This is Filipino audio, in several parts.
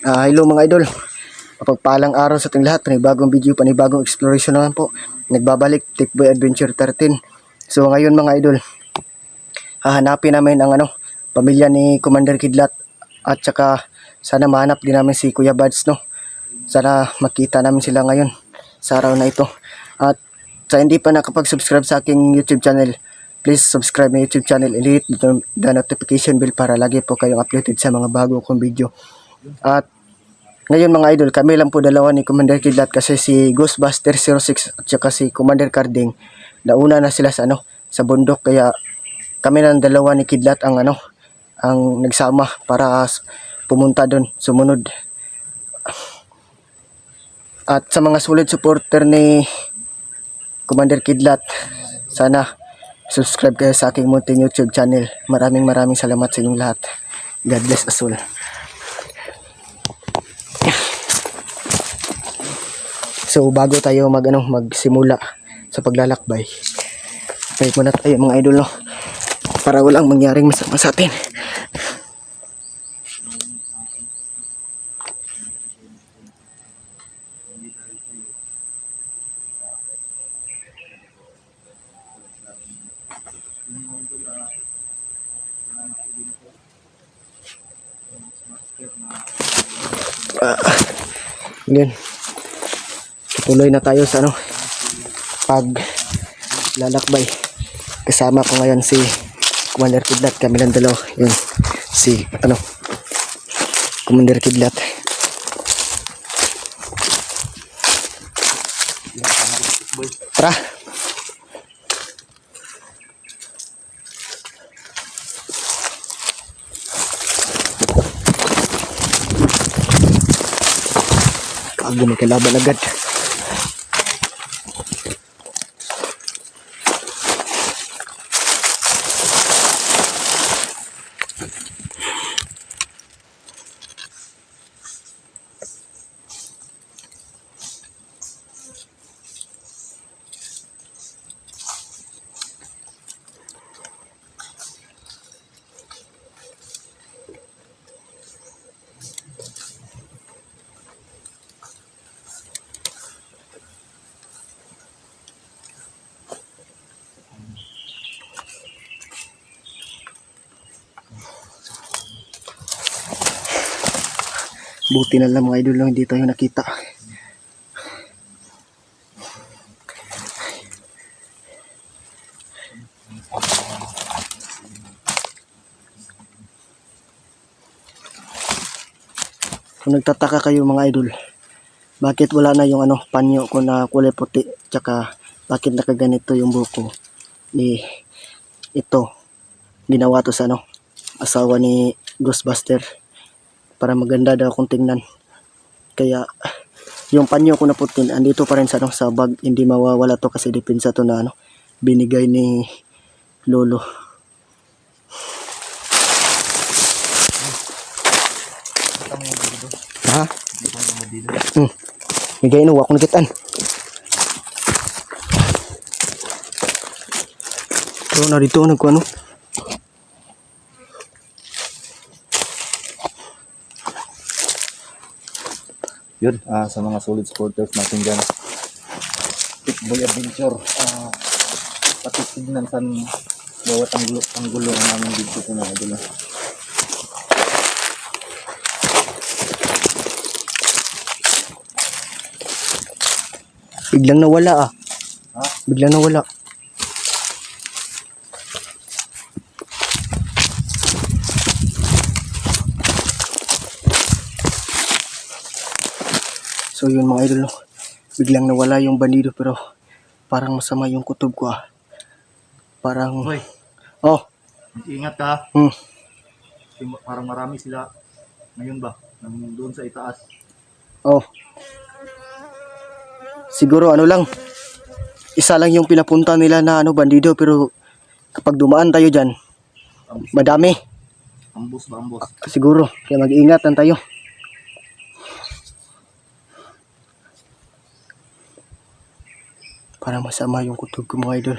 Hello mga idol, mapagpalang araw sa ating lahat. Panibagong video, panibagong exploration naman po. Nagbabalik, Tikboy Adventure 13. So ngayon mga idol, hahanapin namin ang pamilya ni Commander Kidlat. At saka sana mahanap din namin si Kuya Buds, no? Sana makita namin sila ngayon sa araw na ito. At sa hindi pa nakapag-subscribe sa aking YouTube channel, please subscribe my YouTube channel and hit the notification bell para lagi po kayong updated sa mga bago kong video. At ngayon mga idol, kami lang po dalawa ni Commander Kidlat kasi si Ghostbuster 06 at saka si Commander Carding nauna na sila sa sa bundok, kaya kami lang dalawa ni Kidlat ang ang nagsama para pumunta doon, sumunod. At sa mga solid supporter ni Commander Kidlat, sana subscribe kayo sa aking munting YouTube channel. Maraming salamat sa inyong lahat. God bless us all. So bago tayo magsimula sa paglalakbay, pray muna tayo mga idol, no? Para walang mangyaring masama sa atin. Ngayon, tuloy na tayo sa paglalakbay. Kasama ko ngayon si Commander Kidlat, kami lang dalawa. Yun, si Commander Kidlat. Tara. Kago may kalaban agad. Buti na lang mga idol lang hindi tayo nakita. Kung nagtataka kayo mga idol, bakit wala na yung panyo ko na kulay puti, tsaka bakit nakaganito yung buko ni ito, ginawa to sa asawa ni Ghostbuster para maganda daw kung tingnan. Kaya yung panyo ko na puti andito pa rin sa sa bag, hindi mawawala to kasi depensa to na binigay ni Lolo. Ha? Bigay no, ako nagitan. So na dito nagkuano. Yun, sa mga solid supporters natin dyan, Tikboy Adventure, patitignan sa bawat anggulo ng aming video ko na idol. Biglang nawala Ha? Biglang nawala. So yun mga idol, no? Biglang nawala yung bandido pero parang masama yung kutob ko Parang Hoy, oh, ingat ka. hmm. Parang marami sila ngayon ba, doon sa itaas. Oh. Siguro lang, isa lang yung pinapunta nila na bandido, pero kapag dumaan tayo dyan, madami. Ambos ba, ambos? Siguro, kaya mag-iingat lang tayo. Para masama yung kutob ko mga idol.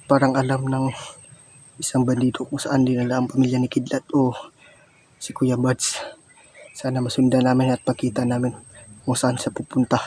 Parang alam ng isang bandido kung saan dinala ang pamilya ni Kidlat o si Kuya Buds. Sana masundan namin at makita namin kung saan siya pupunta.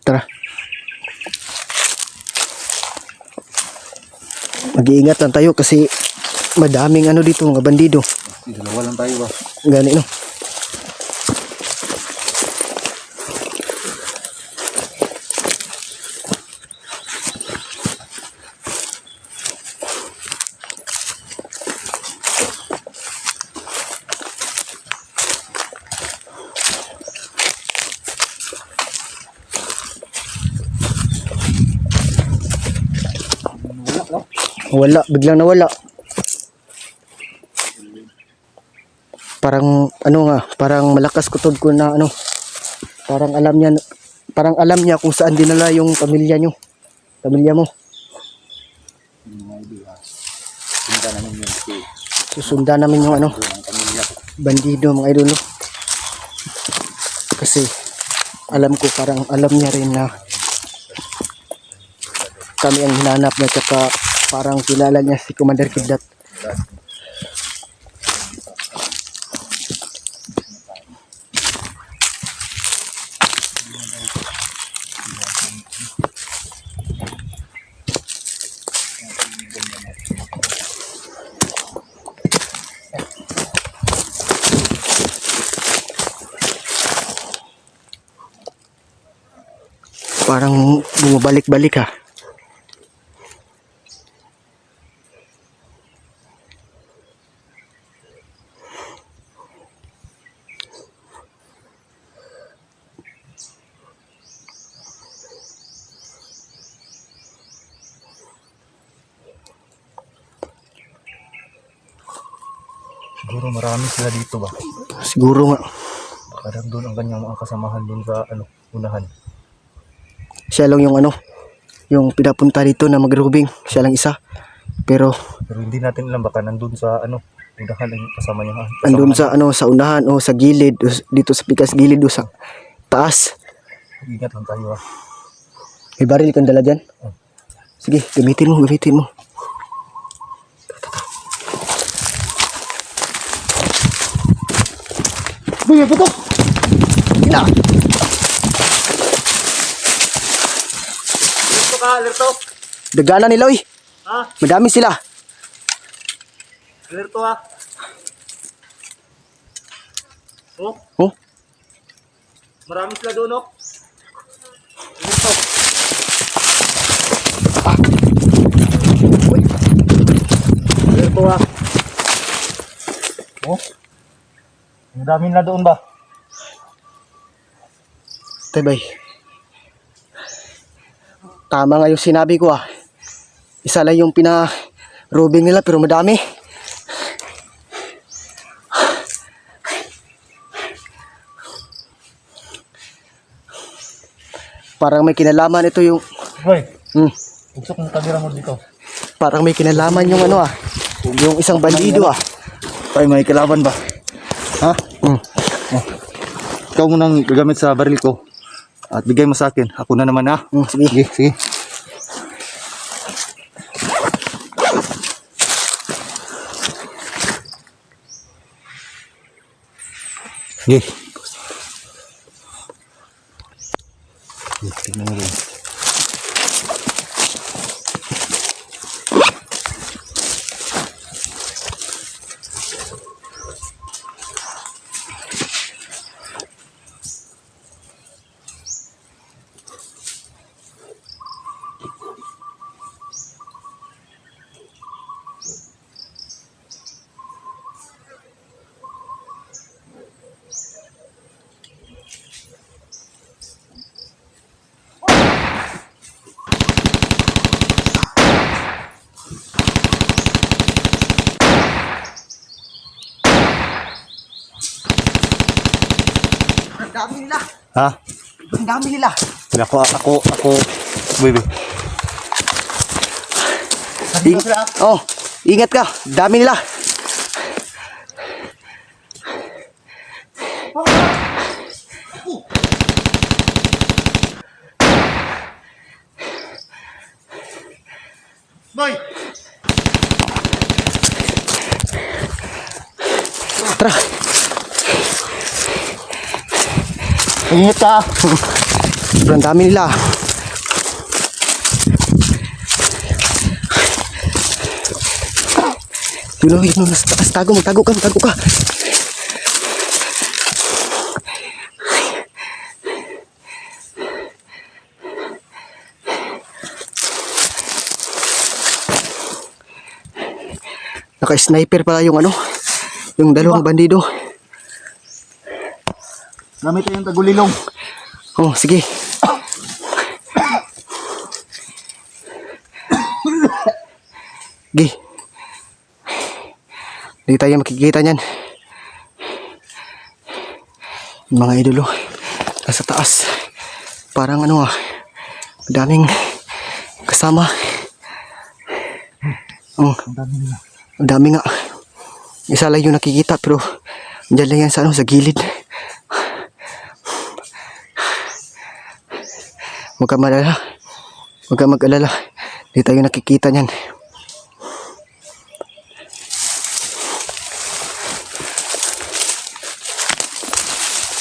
Tara. Mag-iingat lang tayo kasi madaming ano dito mga bandido. Dalawa lang tayo ba? Gani no. Wala, biglang nawala. Parang ano nga, parang malakas kutod ko na ano. Parang alam niya kung saan dinala yung pamilya nyo. Pamilya mo. Punta namin yun kasi Susundan namin yung ano, doon ang pamilya ko. bandido mga idol. No? Kasi alam ko parang alam niya rin na kami ang hinanap niya, tsaka parang kilala niya si Commander Kidlat. Parang bumabalik-balik ha. Siguro marami sila dito ba? Siguro nga. Parang doon ang kanyang mga kasamahan doon sa unahan. Siya lang yung ano, yung pinapunta dito na magrubing. Siya lang isa. Pero Pero hindi natin alam baka nandun sa unahan ang kasama niya. andun sa ano, sa unahan o sa gilid o dito sa pikas gilid o sa taas. Ingat lang tayo ah. May baril kang dala dyan? Sige, gamitin mo, gamitin mo. Uy, may putok! Ina! Alerto ka, alerto! Dagana nila, uy! Ha? Madami sila. Alerto ah! Oh, Oh, marami sila doon oh! Alerto! uy! Alerto ah! Oh? Ang dami na doon ba? Tebay. Tama nga yung sinabi ko ah. Isa lang yung pina-robing nila pero madami. Parang may kinalaman ito yung... Hoy! Hmm, Ugsok ng kamera mo dito. parang may kinalaman yung ano ah. Yung isang bandido ah. Ay, may kalaban ba? Ha? Hmm. Ikaw munang gagamit sa baril ko. At bigay mo sa akin. Ako na naman ha. Sige. Sige, sige. Sige. Tingnan mo rin. dami nila. Ha? Ang dami nila. Ako. Baby. Oh, ingat ka. Dami nila. Boy! Tara. Ingat ka! Sobrang dami nila. Yun, nasa taas. Tago ka. Naka-sniper pala yung yung dalawang bandido. Gamit yung tagulilong. Oh, sige. Gi. Hindi tayo makikita niyan. Yung mga idolo. Nasa taas. Parang madaming kasama. Oh, Ang dami nila. ang dami nga. Isa lang yung nakikita pero dyan lang yan sa gilid. Huwag ka malala. Huwag ka mag-alala. Hindi tayo nakikita niyan.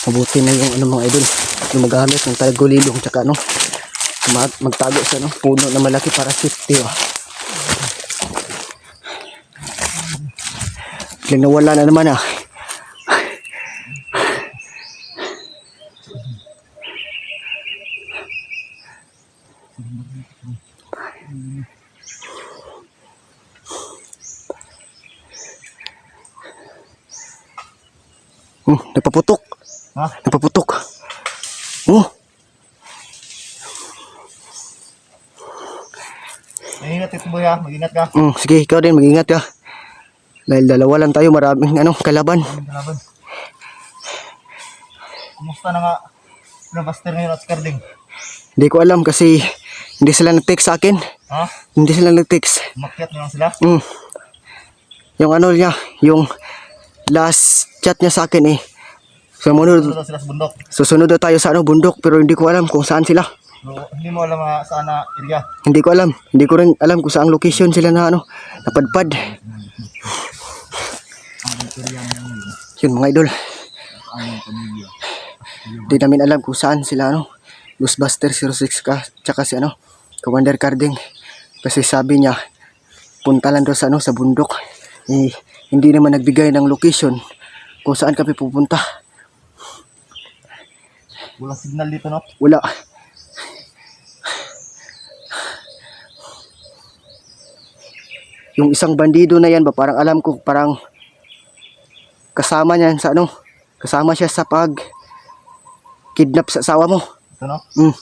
Mabuti na yung mga idol. Yung magamit ng tagulilong tsaka magtago sa puno na malaki para safety. Biglang nawala na naman Napaputok. Ha? Napaputok. Oh, Mag-ingat ito boy ha. Mag-ingat ka. sige, ikaw din mag-ingat ka. Dahil dalawa lang tayo, maraming kalaban. Kalaban. Kumusta na nga? Master ngayon at Skarding. Hindi ko alam kasi hindi sila nag-text sa akin. Ha? Hindi sila nag-text. Umakyat na lang sila. Yung niya, yung last chat niya sa akin Susunod daw sila sa bundok. susunod na tayo sa bundok pero hindi ko alam kung saan sila. So, hindi mo alam saan na area. Hindi ko alam. Hindi ko rin alam kung saan location sila na napadpad. Yun mga idol. Hindi namin alam kung saan sila Ghostbuster 06 ka tsaka si Commander Carding. Kasi sabi niya punta lang daw sa bundok. Hindi naman nagbigay ng location kung saan kami pupunta. Wala signal dito no? Wala. Yung isang bandido na yan ba, parang alam ko, parang kasama niyan sa kasama siya sa kidnap sa asawa mo. Ito no? Mm.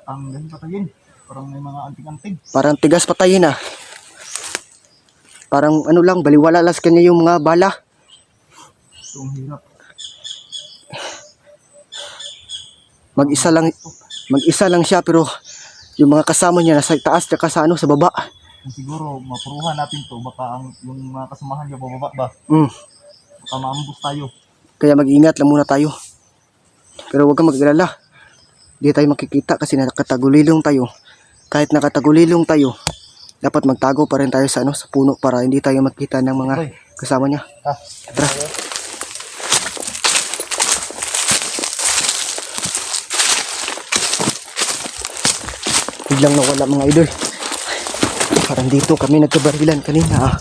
Ang galing patayin. Parang may mga anting-anting. Parang tigas patayin Parang lang, baliwala las kanya yung mga bala. Ito ang hirap. Mag-isa lang siya pero yung mga kasama niya nasa taas tsaka sa baba. Siguro mapuruhan natin to baka yung mga kasamahan niya bababa ba? Baka maambus tayo. Kaya mag-ingat lang muna tayo. Pero huwag kang mag-alala. Hindi tayo makikita kasi nakatagulilong tayo. Kahit nakatagulilong tayo, dapat magtago pa rin tayo sa puno para hindi tayo makita ng mga kasama niya. Tara. Biglang nawala mga idol. Parang dito kami nagkabarilan kanina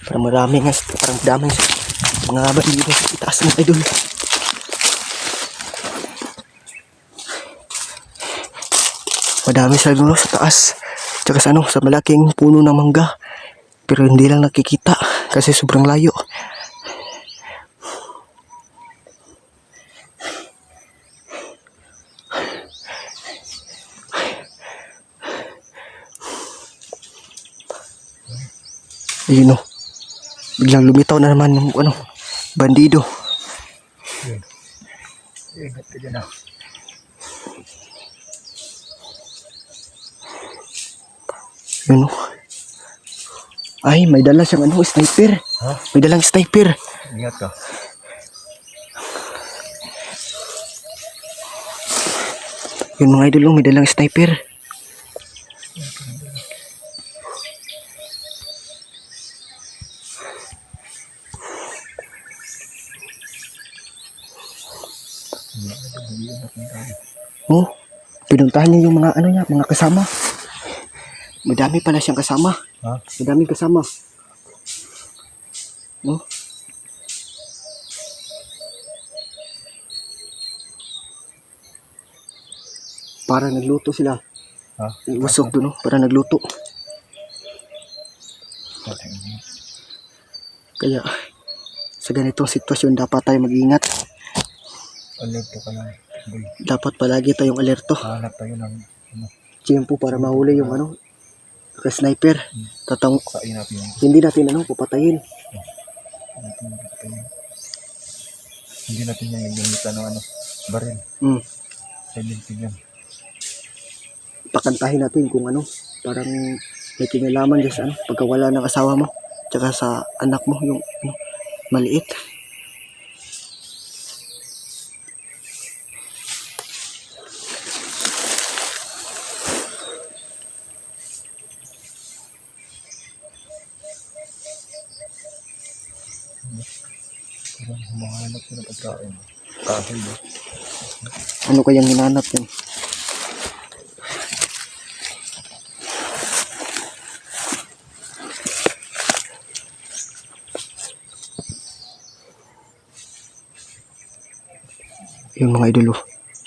Parang marami nga, parang daming mga bandido sa itaas mga idol. Madami siguro sa taas. Tsaka sa malaking puno ng mangga. Pero hindi lang nakikita kasi sobrang layo. Ayun o. Biglang lumitaw na naman yung ano, bandido. Ingat ka dyan ah. Yun o. Ay, may dala siyang ano, sniper. Ha? May dalang sniper. Ingat ka. Yun mga idol, may dalang sniper. Oh, pinuntahan niya yung mga ano niya, mga kasama. Madami pala siyang kasama. Ha? Madaming kasama. Oh. Para nagluto sila. Ha? Wasok doon, oh. Para nagluto. Kaya, sa ganitong sitwasyon, dapat tayo mag-ingat. Alerto ka lang. Boy. Dapat palagi tayong alerto. Hanap tayo ng ano, Tiyempo para mahuli yung ano, sniper. Tatang, kain natin yung hindi natin ano, papatayin. hindi natin yung gamitan ng ano, baril. Hmm. Silentin yan. Pakantahin natin kung ano, parang may kinalaman dyan sa ano, pagkawala ng asawa mo, tsaka sa anak mo, yung ano, maliit. Parang humahanap ko ng pagkain. Kahil ba? Ano kayang hinanap yan? Yung mga idolo,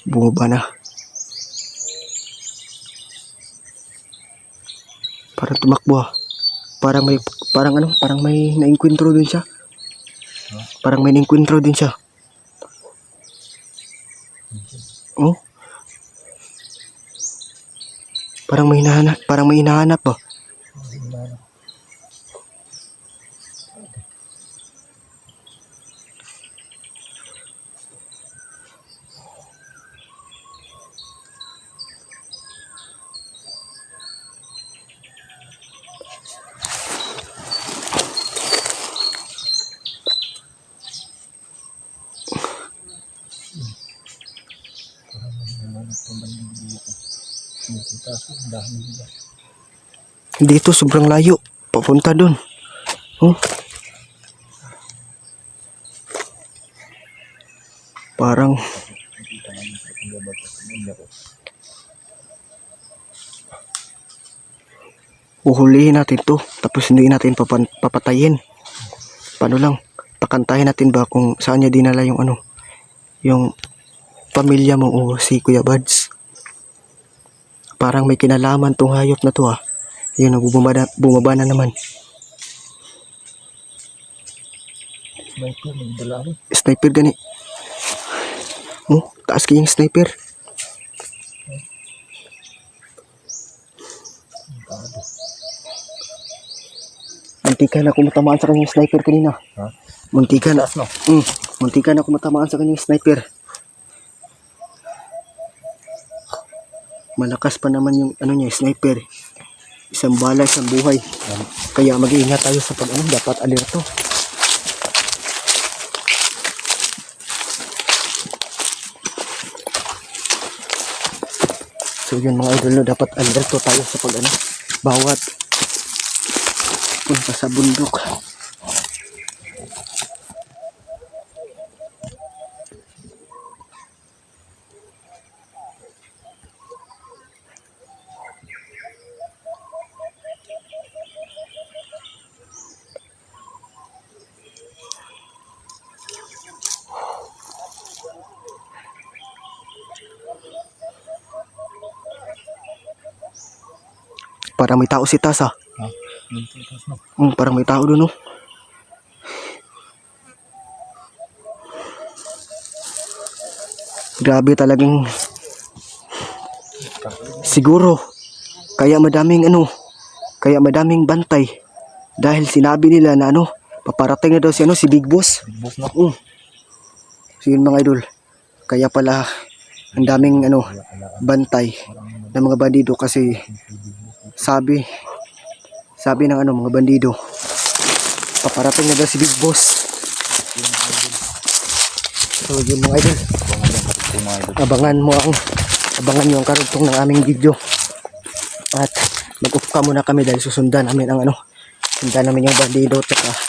bumaba na. Parang tumakbo ah. Parang may nainkwentro din siya. Parang may nainkwentro din siya. Oh? Parang may hinahanap ba? Dito sobrang layo. Papunta dun. Oh. Parang uhulihin natin to. Tapos hindi natin papatayin. Paano lang? Pakantahin natin ba kung saan niya dinala yung ano, yung pamilya mo o si Kuya Buds. Parang may kinalaman tong hayop na to ah. Yun, bumaba na naman. Sniper, may dala rin. Sniper gani. Oh, taas kayong sniper. Muntikan ako matamaan sa kanyang sniper kanina. Ha? Muntikan. Taas no? Muntikan ako matamaan sa kanyang sniper. Malakas pa naman yung ano niya, sniper. Isang bala, isang buhay. Kaya mag-iingat tayo sa pag-ano, dapat alerto. So yun mga idol, dapat alerto tayo sa pag-ano, bawat punta sa bundok. Parang may tao si Tas ah. Ha? Taas no? Parang may tao doon oh. Grabe talagang siguro kaya madaming bantay Dahil sinabi nila na ano, paparating na daw si ano, si Big Boss. Big boss na. So yun mga idol. Kaya pala ang daming ano, bantay ng mga bandido kasi sabi ng ano, mga bandido, paparating na daw si Big Boss. So yun mga idol. Abangan nyo ang karugtong ng aming video. At mag-off ka muna kami dahil susundan namin ang ano, sundan namin yung bandido tsaka